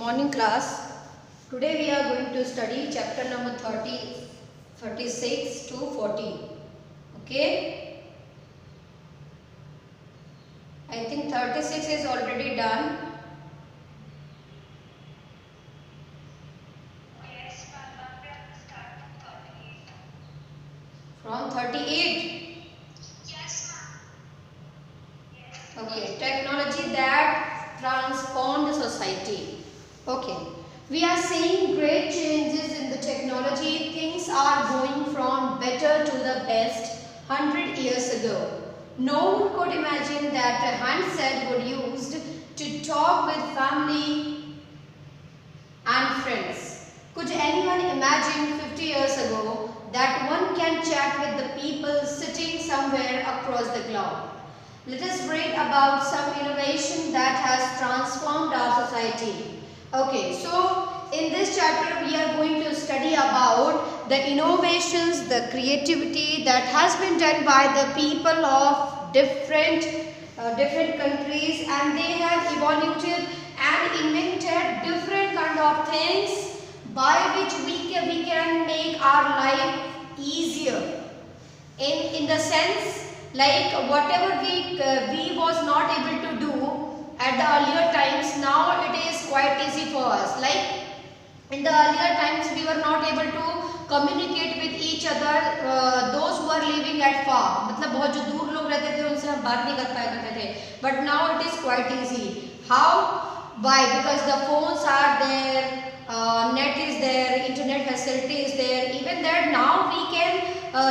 Morning class. Today we are going to study chapter number 36 to 40. Okay. I think 36 is already done. Yes, ma'am. We have to start From from 38. 38. Yes, ma'am. Yes. Okay. Technology that transformed society. Okay. We are seeing great changes in the technology. Things are going from better to the best 100 years ago. No one could imagine that a handset would used to talk with family and friends. Could anyone imagine 50 years ago that one can chat with the people sitting somewhere across the globe? Let us read about some innovation that has transformed our society. Okay, so in this chapter we are going to study about the innovations, the creativity that has been done by the people of different countries, and they have evolved and invented different kind of things by which we can make our life easier. In the sense, like whatever we was not able to do at the earlier times, now it is quite easy for us. Like in the earlier times we were not able to communicate with each other, those who are living at far, मतलब बहुत जो दूर लोग रहते थे उनसे हम बात नहीं कर पाया करते थे. But now it is quite easy. How? Why? Because the phones are there, net is there, internet facility is there. Even that now we can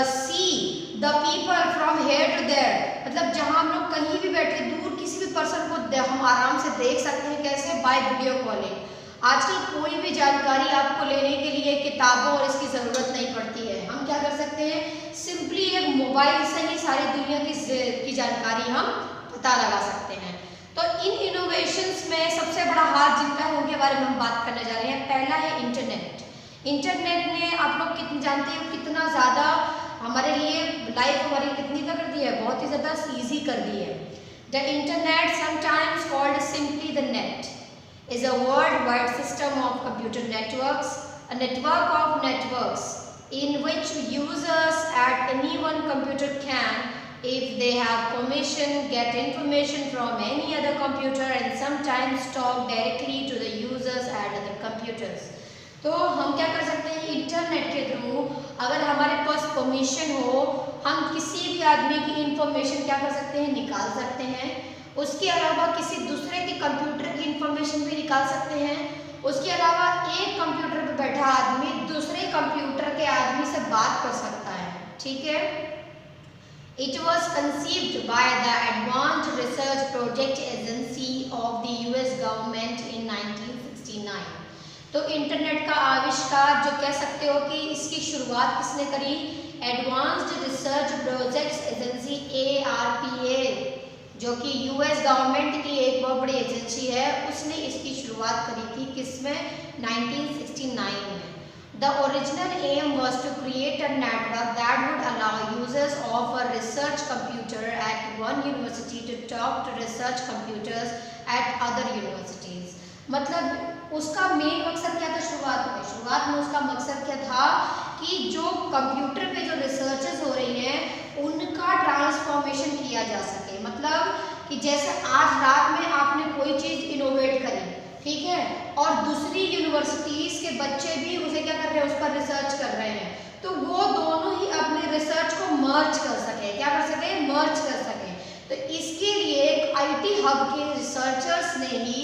see the people from here to there. मतलब जहाँ हम लोग कहीं भी बैठे दूर किसी भी पर्सन को हम आराम से देख सकते हैं. कैसे? By video calling. आजकल कोई भी जानकारी आपको लेने के लिए किताबों और इसकी ज़रूरत नहीं पड़ती है. हम क्या कर सकते हैं? सिंपली एक मोबाइल से ही सारी दुनिया की जानकारी हम पता लगा सकते हैं. तो इन इनोवेशंस में सबसे बड़ा हाथ जिनका है उनके बारे में हम बात करने जा रहे हैं. पहला है इंटरनेट. इंटरनेट ने आप लोग कितने जानते हो कितना ज़्यादा हमारे लिए लाइफ हमारी कितनी कर दी है, बहुत ही ज़्यादा ईजी कर दी है. The internet sometimes called simply the net is a worldwide system of computer networks, a network of networks in which users at any one computer can, if they have permission, get information from any other computer and sometimes talk directly to the users at other computers. तो हम क्या कर सकते हैं? Internet के through अगर हमारे पास permission हो हम किसी भी आदमी की इंफॉर्मेशन क्या कर सकते हैं? निकाल सकते हैं. उसके अलावा किसी दूसरे के कंप्यूटर की इंफॉर्मेशन भी निकाल सकते हैं. उसके अलावा एक कंप्यूटर पर बैठा आदमी दूसरे कंप्यूटर के आदमी से बात कर सकता है. ठीक है. It was conceived by the Advanced Research Project Agency of the US government in 1969. तो इंटरनेट का आविष्कार जो कह सकते हो कि इसकी शुरुआत किसने करी? Advanced research projects agency ARPA जो कि यूएस गवर्नमेंट की एक बहुत बड़ी एजेंसी है, उसने इसकी शुरुआत करी थी किसमें? 1969 में. The original aim was to create a network that would allow users of a research computer at one university to talk to research computers at other universities. मतलब उसका मेन मकसद क्या था? शुरुआत में उसका मकसद क्या था कि जो कंप्यूटर पे जो रिसर्चेस हो रही हैं उनका ट्रांसफॉर्मेशन किया जा सके. मतलब कि जैसे आज रात में आपने कोई चीज़ इनोवेट करी, ठीक है, और दूसरी यूनिवर्सिटीज़ के बच्चे भी उसे क्या कर रहे हैं? उस पर रिसर्च कर रहे हैं. तो वो दोनों ही अपने रिसर्च को मर्ज कर सके. क्या कर सके? मर्ज कर सके. तो इसके लिए एक IT हब के रिसर्चर्स ने ही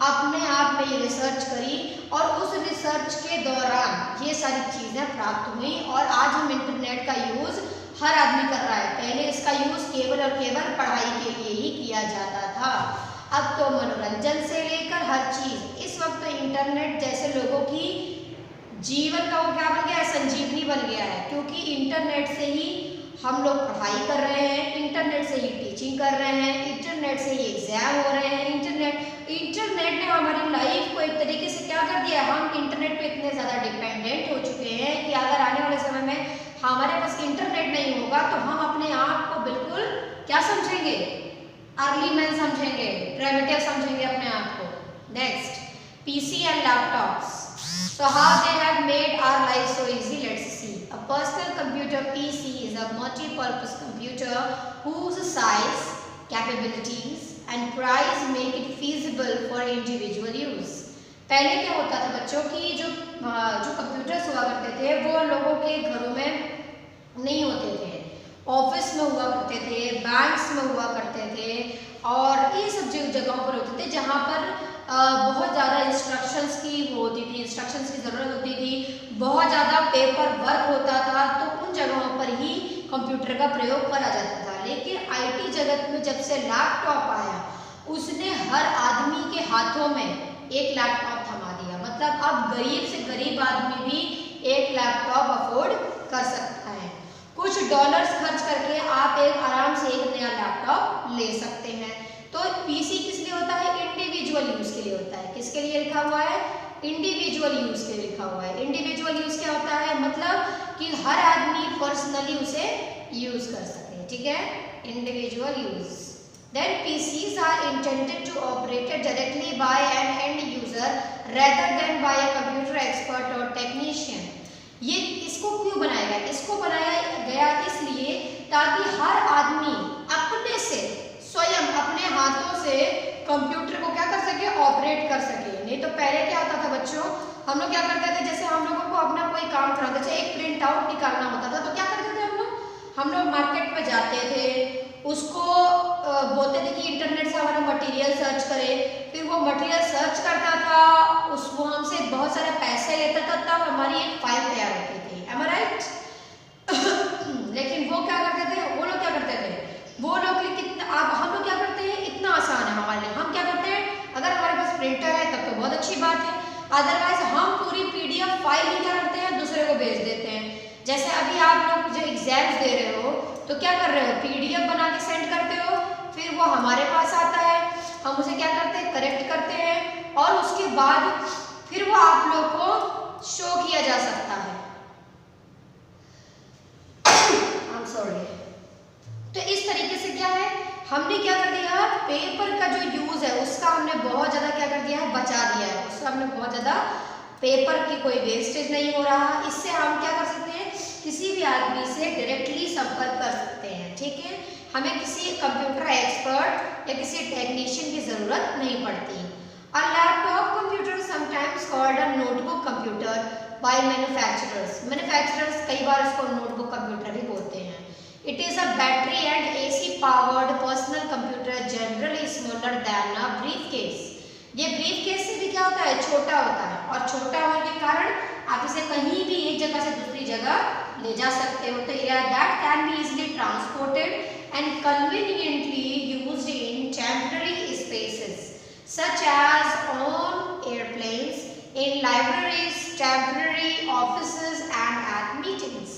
अपने आप में ये रिसर्च करी और उस रिसर्च के दौरान ये सारी चीज़ें प्राप्त हुई और आज हम इंटरनेट का यूज़ हर आदमी कर रहा है. पहले इसका यूज़ केवल और केवल पढ़ाई के लिए ही किया जाता था. अब तो मनोरंजन से लेकर हर चीज़. इस वक्त तो इंटरनेट जैसे लोगों की जीवन का वो क्या बन गया है? संजीवनी बन गया है. क्योंकि इंटरनेट से ही हम लोग पढ़ाई कर रहे हैं, इंटरनेट से ही टीचिंग कर रहे हैं, इंटरनेट से ही एग्जाम हो रहे हैं. इंटरनेट ने हमारी लाइफ को एक तरीके से क्या कर दिया? हम इंटरनेट पे इतने ज़्यादा डिपेंडेंट हो चुके हैं कि अगर आने वाले समय में हमारे पास इंटरनेट नहीं होगा तो हम अपने आप को बिल्कुल क्या समझेंगे? अर्ली मैन समझेंगे, प्रिमिटिव समझेंगे अपने आप को. Next, PC and laptops. So how they have made our life so easy, let's see. A personal computer PC is a multi-purpose computer whose size, capabilities and price make it feasible for individual use. पहले क्या होता था बच्चों की जो computers हुआ करते थे वो लोगों के घरों में नहीं होते थे, ऑफिस में हुआ करते थे, बैंक्स में हुआ करते थे और ये सब जगहों पर होते थे जहाँ पर बहुत ज़्यादा इंस्ट्रक्शंस की वो होती थी, इंस्ट्रक्शंस की ज़रूरत होती थी, बहुत ज़्यादा पेपर वर्क होता था, तो उन जगहों पर ही कंप्यूटर का प्रयोग करा जाता था। लेकिन आईटी जगत में जब से लैपटॉप आया उसने हर आदमी के हाथों में एक लैपटॉप थमा दिया। मतलब अब गरीब से गरीब आदमी भी एक लैपटॉप अफोर्ड कर सकता है। कुछ डॉलर्स खर्च करके आप आराम से एक नया लैपटॉप ले सकते हैं। तो पीसी किस लिए होता है? इंडिविजुअल यूज के लिए होता है। किसके लिए लिखा हुआ है? इंडिविजुअल यूज के लिए लिखा हुआ है। इंडिविजुअल यूज क्या होता है? मतलब कि हर आदमी पर्सनली उसे यूज कर सके, ठीक है, individual use. Then PCs are intended to operated directly by an end user rather than by a computer expert or technician. ये इसको क्यों बनाया गया? इसको बनाया गया इसलिए ताकि हर आदमी अपने से स्वयं अपने हाथों से कंप्यूटर को क्या कर सके? ऑपरेट कर सके। नहीं तो पहले क्या होता था बच्चों, हम लोग क्या करते थे, जैसे हम लोगों को अपना कोई काम कराना, जैसे एक प्रिंट आउट निकालना होता था तो क्या करते थे हम लोग मार्केट में जाते थे, उसको बोलते थे कि इंटरनेट से हमारा मटेरियल सर्च करे, फिर वो मटेरियल सर्च करता था, वो हमसे बहुत सारे पैसे लेता था, तब हमारी एक फाइल तैयार होती थी। एम आई राइट? लेकिन वो क्या करते थे, वो लोग क्या करते थे, वो लोग अब हम लोग क्या करते हैं, इतना आसान है हमारे लिए। हम क्या करते हैं, अगर हमारे पास प्रिंटर है तब तो बहुत अच्छी बात है, अदरवाइज हम पूरी PDF फाइल ही क्या करते हैं, दूसरे को भेज देते हैं। जैसे अभी आप लोग जो एग्जाम्स दे रहे हो तो क्या कर रहे हो, PDF बना के सेंड करते हो, फिर वो हमारे पास आता है, हम उसे क्या करते हैं, करेक्ट करते हैं और उसके बाद फिर वो आप लोग को शो किया जा सकता है। I'm sorry। तो इस तरीके से क्या है, हमने क्या कर दिया, पेपर का जो यूज है उसका हमने बहुत ज्यादा क्या कर दिया है, बचा दिया है। उसका हमने बहुत ज्यादा पेपर की कोई वेस्टेज नहीं हो रहा। इससे हम क्या कर सकते हैं, किसी भी आदमी से डायरेक्टली संपर्क कर सकते हैं, ठीक है। हमें किसी कंप्यूटर एक्सपर्ट या किसी टेक्नीशियन की जरूरत नहीं पड़ती। A laptop computer sometimes called a notebook computer by manufacturers। Manufacturers कई बार इसको नोटबुक कंप्यूटर भी बोलते हैं। It is a battery and AC powered personal computer generally smaller than a briefcase। ये ब्रीफकेस से भी क्या होता है, छोटा होता है, और छोटा होने के कारण आप इसे कहीं भी एक जगह से दूसरी जगह ले जा सकते हो। तो that can be easily transported and conveniently used in temporary spaces such as on airplanes, in libraries, temporary offices and at meetings।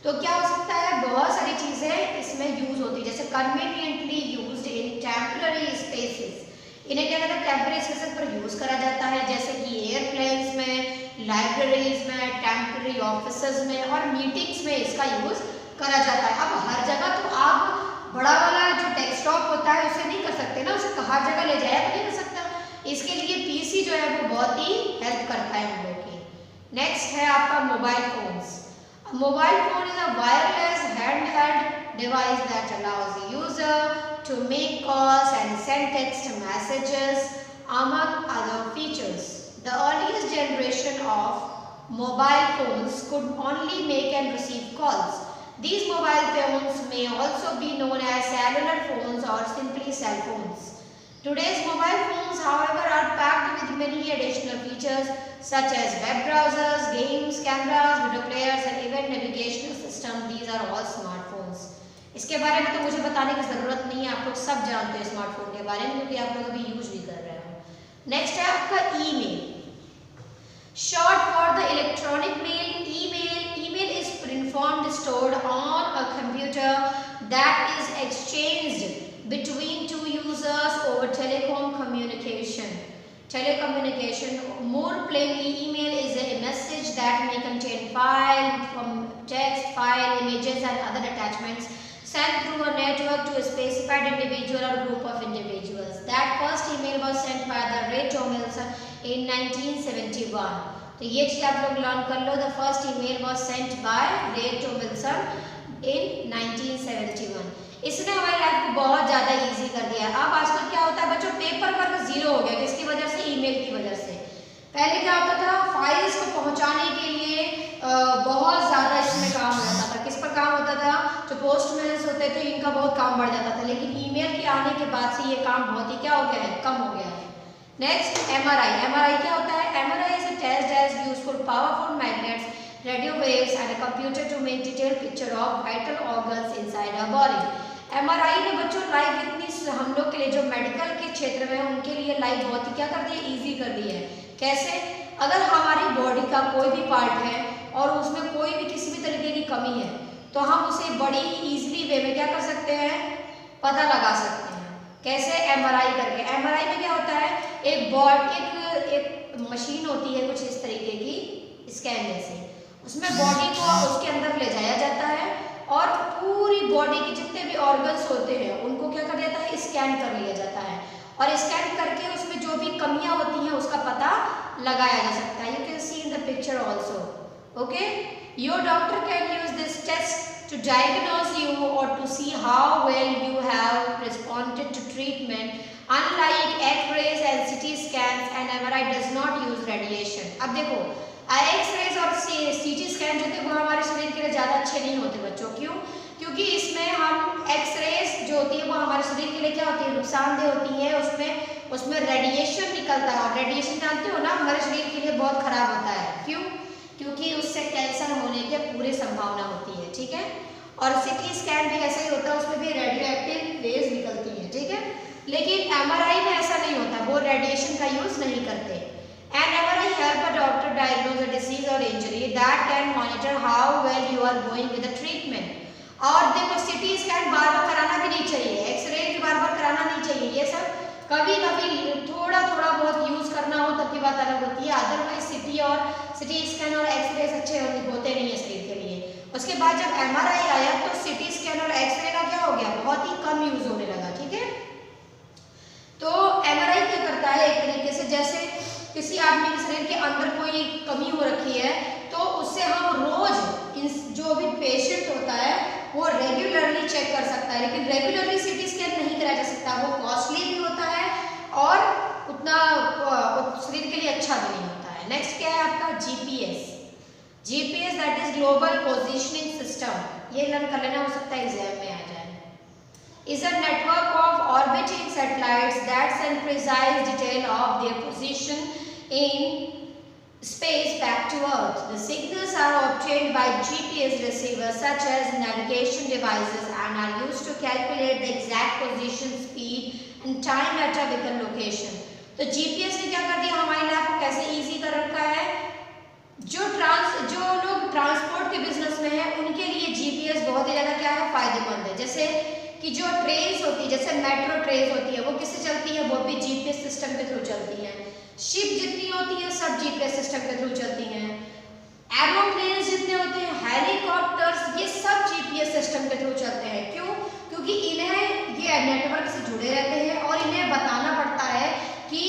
तो क्या हो सकता है, बहुत सारी चीजें इसमें यूज होती है, जैसे conveniently used in temporary spaces। इन्हें क्या कहते हैं, टेम्परेरी स्पेसेस पर यूज करा जाता है, जैसे कि एयरप्लेन्स में, लाइब्रेरीज में, टेम्परेरी ऑफिसेज में और मीटिंग्स में इसका यूज करा जाता है। अब हर जगह तो आप बड़ा वाला जो डेस्कटॉप होता है उसे नहीं कर सकते ना, उसे हर जगह ले जाया तो नहीं कर सकता। इसके लिए पीसी जो है वो बहुत ही हेल्प करता है हम लोग की। नेक्स्ट है आपका mobile phones. Mobile phone is a wireless handheld device that allows the user to make calls and send text messages among other features। The earliest generation of mobile phones could only make and receive calls। These mobile phones may also be known as cellular phones or simply cell phones। Today's mobile phones, however, are packed with many additional features such as web browsers, games, cameras, video players and even navigational system। These are all smartphones। इसके बारे में तो मुझे बताने की जरूरत नहीं है, आप लोग सब जानते हैं स्मार्टफोन के बारे में, क्योंकि आप लोग अभी यूज भी कर रहे हो। नेक्स्ट है आपका email, short for the electronic mail. Email is preformed stored on a computer that is exchanged between two users over telecom telecommunication। More plainly, email is a message that may contain file, text, file, images and other attachments sent through a network to a specified individual or group of individuals। That first email was sent by the Ray Tomlinson in 1971. तो ये चीज आप लोग learn कर लो. The first email was sent by Ray Tomlinson in 1971. इसने हमारी life को बहुत ज़्यादा इजी कर दिया. अब आजकल क्या होता है बच्चों, पेपर वर्क जीरो हो गया. किसकी वजह से? ईमेल की वजह से. पहले क्या होता था, फाइल्स को पहुंचाने के लिए बहुत ज़्यादा इसमें काम हो जाता था. किस पर काम होता था? जो पोस्टमैन होते थे इनका बहुत काम बढ़ जाता था. लेकिन ईमेल के आने के बाद से ये काम बहुत ही क्या हो गया है, कम हो गया है. Next MRI. MRI क्या होता है? MRI is a test as used for powerful magnets, radio waves and a computer to make detailed picture of vital organs inside our body. MRI ने बच्चों लाइफ इतनी हम लोग के लिए जो मेडिकल के क्षेत्र में है उनके लिए लाइफ बहुत ही क्या कर दी है, ईजी कर दी है. कैसे? अगर हमारी बॉडी का कोई भी पार्ट है और उसमें कोई भी किसी भी तरीके की कमी है तो हम उसे बड़ी ही ईजिली वे में क्या कर सकते हैं, पता लगा सकते हैं. कैसे? MRI करके. MRI में क्या होता है, एक मशीन होती है कुछ इस तरीके की, स्कैन जैसे. उसमें बॉडी को उसके अंदर ले जाया जाता है और पूरी बॉडी के जितने भी ऑर्गन्स होते हैं उनको क्या कर जाता है, स्कैन कर लिया जाता है. और स्कैन करके उसमें जो भी कमियां होती हैं उसका पता लगाया जा सकता है. You can see in the picture also. Okay, your doctor can use this test to diagnose you or to see how well you have responded to treatment. Unlike X-rays and CT scans, and MRI does not use radiation. अब देखो, X-rays और CT scan जो थे वो हमारे शरीर के लिए ज़्यादा अच्छे नहीं होते बच्चों. क्यों? क्योंकि इसमें हम X-rays जो होती है वो हमारे शरीर के लिए क्या होती है, नुकसानदेह होती है. उसमें रेडिएशन निकलता है और रेडिएशन जानते हो ना, हमारे शरीर के लिए बहुत खराब होता है. क्यों? क्योंकि उससे कैंसर होने की पूरी संभावना होती है. ठीक है. और CT स्कैन भी ऐसा ही होता है, उसमें भी रेडियो एक्टिव वेव्स निकलती हैं. ठीक है. लेकिन MRI में ऐसा नहीं होता, वो रेडिएशन का यूज नहीं करते. And MRI help a doctor diagnose a disease और injury that can monitor how well you are going with the treatment. और देखो, CT स्कैन बार बार कराना भी नहीं चाहिए, X-रे भी बार बार कराना नहीं चाहिए. ये सब कभी कभी थोड़ा बहुत यूज करना हो तब की बात अलग होती है. अदरवाइज CT स्कैन और X-रे अच्छे होते नहीं है शरीर के लिए. उसके बाद जब MRI आया तो CT स्कैन और X-रे का क्या हो गया, बहुत ही कम यूज होने लगा. ठीक है. तो MRI क्या करता है, एक तरीके से जैसे किसी आदमी के शरीर के अंदर कोई कमी हो रखी है तो उससे हम रोज जो भी पेशेंट होता है वो रेगुलरली चेक कर सकता है. लेकिन रेगुलरली CT स्कैन नहीं कराया जा सकता, वो कॉस्टली भी होता है और उतना शरीर के लिए अच्छा भी नहीं होता है. नेक्स्ट क्या है आपका GPS that is global positioning system. ये लर्न कर लेना, हो सकता है एग्जाम में आ जाए. is a network of orbiting satellites that send precise detail of their position in space back to Earth. The signals are obtained by GPS receivers such as navigation devices and are used to calculate the exact position, speed and time at a given location. तो GPS ने क्या कर दिया, हमारी life को कैसे easy कर रखा है. जो लोग ट्रांसपोर्ट के बिजनेस में है उनके लिए GPS बहुत ही ज़्यादा क्या है, फायदेमंद है. जैसे कि जो ट्रेन्स होती है, जैसे मेट्रो ट्रेन होती है, वो किससे चलती है, वो भी GPS सिस्टम के थ्रू चलती है. शिप जितनी होती है सब GPS सिस्टम के थ्रू चलती हैं. एरोप्लेन जितने होते हैं, हेलीकॉप्टर्स, ये सब GPS सिस्टम के थ्रू चलते हैं. क्यों? क्योंकि इन्हें ये नेटवर्क से जुड़े रहते हैं और इन्हें बताना पड़ता है कि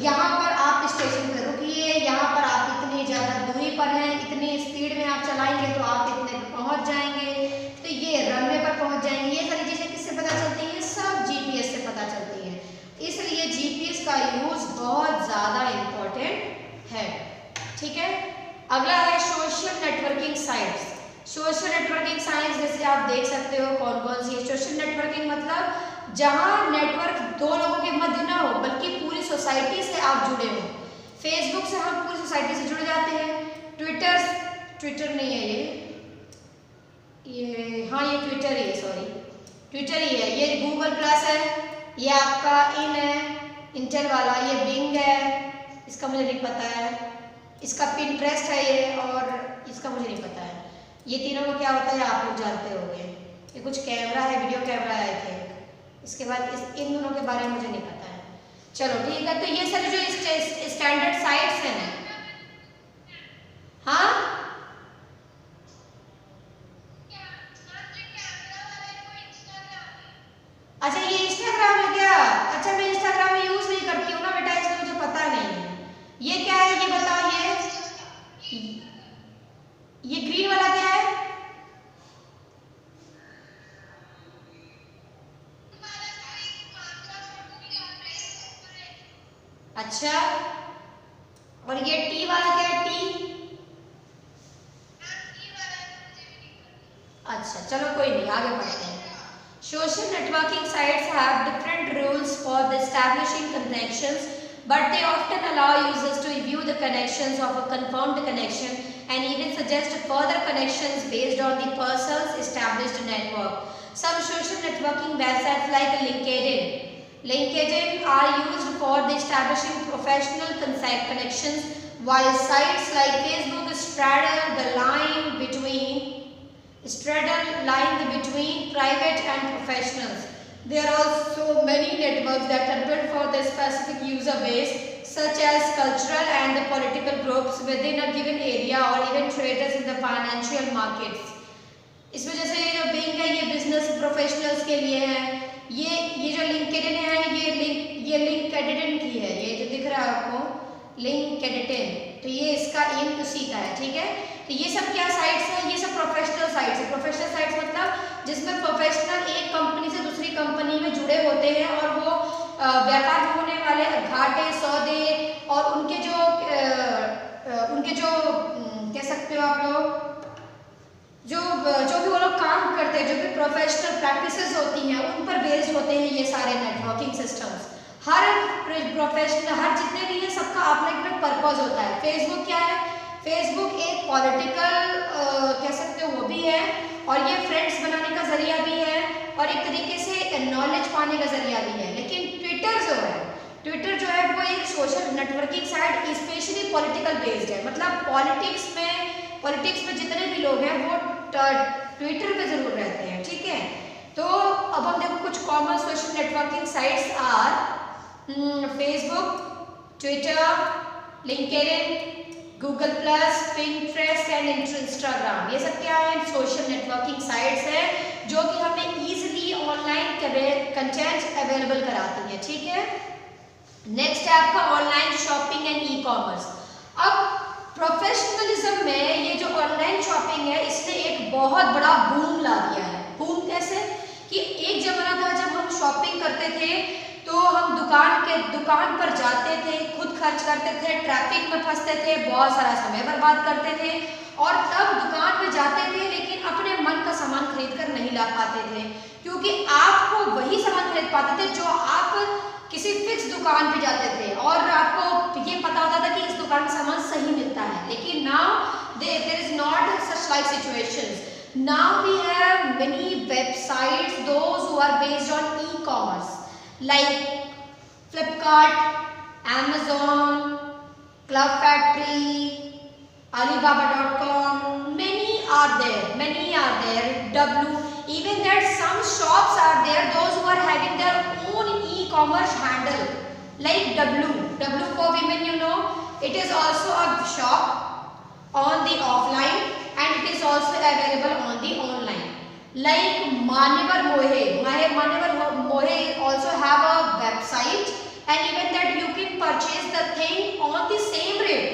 यहाँ पर आप स्टेशन पर रुकिए, यहाँ पर आप इतनी ज़्यादा दूरी पर हैं, इतनी स्पीड में आप चलाएंगे तो आप इतने पर पहुँच जाएंगे, तो ये रनवे पर पहुँच जाएंगे. ये सारी चीज़ें किससे पता चलती हैं, सब GPS से पता चलती हैं. इसलिए GPS का यूज बहुत ज़्यादा इम्पोर्टेंट है. ठीक है. अगला है social networking sites. Social networking sites जैसे आप देख सकते हो कौन कौन सी है. सोशल नेटवर्किंग मतलब जहाँ नेटवर्क दो लोगों के मध्य ना हो बल्कि पूरी सोसाइटी से आप जुड़े हो. फेसबुक से हम पूरी सोसाइटी से जुड़ जाते हैं. ट्विटर नहीं है ये हाँ ये ट्विटर ही है, सॉरी ट्विटर ही है. ये गूगल प्लस है, ये आपका इन है इंटेल वाला, ये बिंग है, इसका मुझे नहीं पता है, इसका पिंटरेस्ट है ये, और इसका मुझे नहीं पता है. ये तीनों का क्या होता है आप लोग जानते होंगे. ये कुछ कैमरा है, वीडियो कैमरा है आई थिंक. इसके बाद इन दोनों के बारे में मुझे नहीं पता है. चलो ठीक है. तो ये सारे जो स्टैंडर्ड साइट्स हैं ना, हाँ अच्छा ये इंस्टाग्राम है क्या. अच्छा मैं इंस्टाग्राम यूज नहीं करती हूँ ना बेटा, इसलिए मुझे पता नहीं है. ये ग्रीन वाला क्या है? अच्छा, और ये टी वाला क्या है? टी, अच्छा चलो कोई नहीं, आगे बढ़ते हैं। Social networking sites have different rules for the establishing connections, but they often allow users to view the connections of a confirmed connection and even suggest further connections based on the person's established network. Some social networking websites like LinkedIn are used for the establishing professional connections, while sites like Facebook straddle the line between private and professionals. There are also many networks that are built for the specific user base, such as cultural and the political groups within a given area or even traders in the financial markets. इसमें जैसे ये जो Bing है ये business professionals के लिए है, ये जो लिंक्डइन है ये लिंक्डइन की है, ये जो दिख रहा है आपको लिंक्डइन, तो ये इसका एम उसी का है, ठीक है। तो ये सब क्या साइट्स हैं? ये सब प्रोफेशनल साइट्स है। प्रोफेशनल साइट्स मतलब जिसमें प्रोफेशनल एक कंपनी से दूसरी कंपनी में जुड़े होते हैं और वो व्यापार में होने वाले घाटे सौदे और उनके जो कह सकते हो आप लोग जो भी वो लोग काम करते हैं, जो भी प्रोफेशनल प्रैक्टिसेस होती हैं उन पर बेस्ड होते हैं ये सारे नेटवर्किंग सिस्टम्स। हर प्रोफेशनल हर जितने भी हैं सबका अपना अपना पर्पस होता है। फेसबुक क्या है? फेसबुक एक पॉलिटिकल कह सकते हो वो भी है और ये फ्रेंड्स बनाने का जरिया भी है और एक तरीके से नॉलेज पाने का जरिया भी है। लेकिन ट्विटर जो है वो एक social networking site specially political based है, मतलब पॉलिटिक्स में जितने भी लोग हैं वो ट्विटर पे जरूर रहते हैं, ठीक है। तो अब हम देखो कुछ common social networking sites are Facebook, Twitter, LinkedIn, Google plus, Pinterest and Instagram. ये सब क्या है? सोशल नेटवर्किंग साइट्स है जो कि हमें इजीली ऑनलाइन कंटेंट अवेलेबल कराती है, ठीक है। नेक्स्ट है आपका online shopping and e commerce. अब प्रोफेशनलिज्म में ये जो ऑनलाइन शॉपिंग है इसने एक बहुत बड़ा बूम ला दिया है। बूम कैसे? कि एक जमाना था जब हम शॉपिंग करते थे तो हम दुकान पर जाते थे, खुद खर्च करते थे, ट्रैफिक में फंसते थे, बहुत सारा समय बर्बाद करते थे और तब दुकान पे जाते थे लेकिन अपने मन का सामान खरीद कर नहीं ला पाते थे, क्योंकि आपको वही सामान खरीद पाते थे जो आप किसी फिक्स दुकान पे जाते थे और आपको ये पता होता था कि इस दुकान में सामान सही मिलता है। लेकिन now there is not such like situations. Now we have many websites those who are based on e commerce like Flipkart, Amazon, Club Factory, Alibaba.com, many are there, even that some shops are there, those who are having their own e-commerce handle, like W for women, you know, it is also a shop on the offline and it is also available on the online. Like Manyavar Mohe also have a website and even that you can purchase the thing on the same rate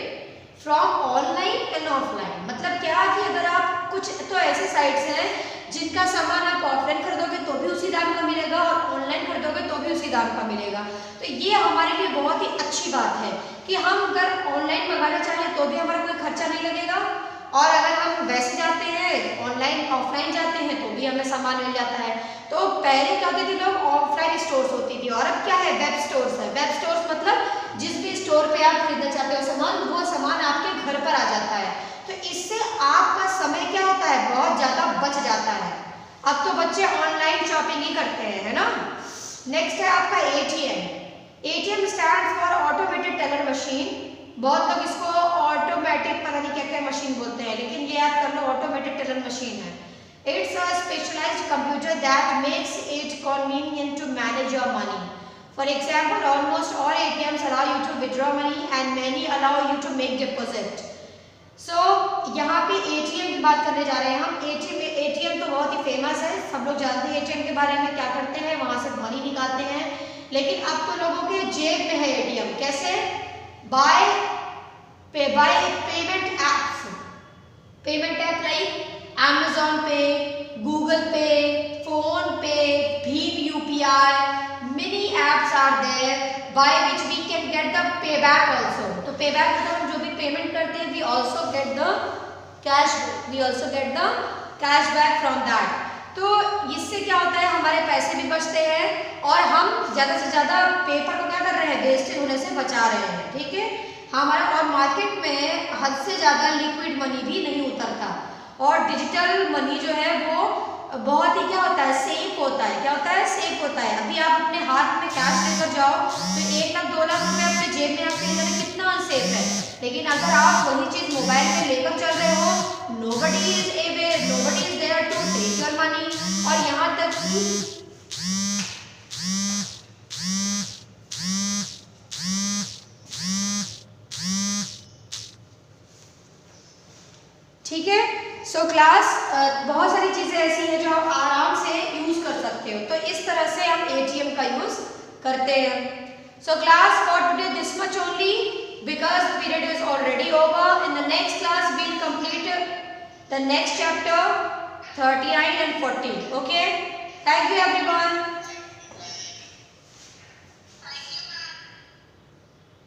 from online and offline। मतलब क्या कि अगर आप कुछ तो ऐसे sites हैं जिनका सामान आप ऑफलाइन खरीदोगे तो भी उसी दाम का मिलेगा और ऑनलाइन खरीदोगे तो भी उसी दाम का मिलेगा। तो ये हमारे लिए बहुत ही अच्छी बात है कि हम अगर ऑनलाइन मंगाना चाहें तो भी हमारा कोई खर्चा नहीं लगेगा और अगर हम वैसे जाते हैं ऑनलाइन ऑफलाइन जाते हैं तो भी हमें सामान मिल जाता है। तो पहले क्या होते थे लोग, ऑफलाइन स्टोर्स होती थी और अब क्या है, वेब स्टोर्स है। वेब स्टोर्स मतलब जिस भी स्टोर पे आप खरीदना चाहते हो सामान, वो सामान आपके घर पर आ जाता है। तो इससे आपका समय क्या होता है, बहुत ज़्यादा बच जाता है। अब तो बच्चे ऑनलाइन शॉपिंग ही करते हैं, है ना। नेक्स्ट है आपका ATM stands for automated teller machine. बहुत लोग इसको ऑटोमेटिक पता नहीं क्या क्या मशीन बोलते हैं, लेकिन ये आप कर लो ऑटोमेटेड टेलर मशीन है। It's a specialized computer that makes it convenient to manage your money. For example, almost all ATMs allow you to withdraw money and many allow you to make deposit. So यहाँ पे ATM की बात करने जा रहे हैं हम। ATM तो बहुत ही फेमस है, सब लोग जानते हैं ATM के बारे में, क्या करते हैं वहाँ से मनी निकालते हैं। लेकिन अब तो लोगों के जेब में है ATM। कैसे? By payment app by which we can get the payback also. तो payback मतलब हम जो भी पेमेंट करते हैं we also get the cash back from that. तो इससे क्या होता है, हमारे पैसे भी बचते हैं और हम ज़्यादा से ज़्यादा पेपर को क्या कर रहे हैं, वेस्टेज होने से बचा रहे हैं. ठीक है, हमारा और मार्केट में हद से ज़्यादा लिक्विड मनी भी नहीं उतरता और डिजिटल मनी जो है वो बहुत ही क्या होता है, सेफ होता है. क्या होता है, सेफ होता है. अभी आप अपने हाथ में कैश लेकर जाओ तो 1 लाख 2 लाख रुपए अपने जेब में आपके लिए कितना अनसेफ है. लेकिन अगर आप वही चीज मोबाइल में लेकर चल रहे हो, nobody is there to take your money. और यहाँ तक कि ठीक है. सो क्लास बहुत सारी चीज़ें ऐसी हैं जो आप आराम से यूज़ कर सकते हो. तो इस तरह से हम ATM का यूज़ करते हैं. So class for today this much only because the period is already over. In the next class we'll complete the next chapter 39 and 40. Okay, thank you everyone.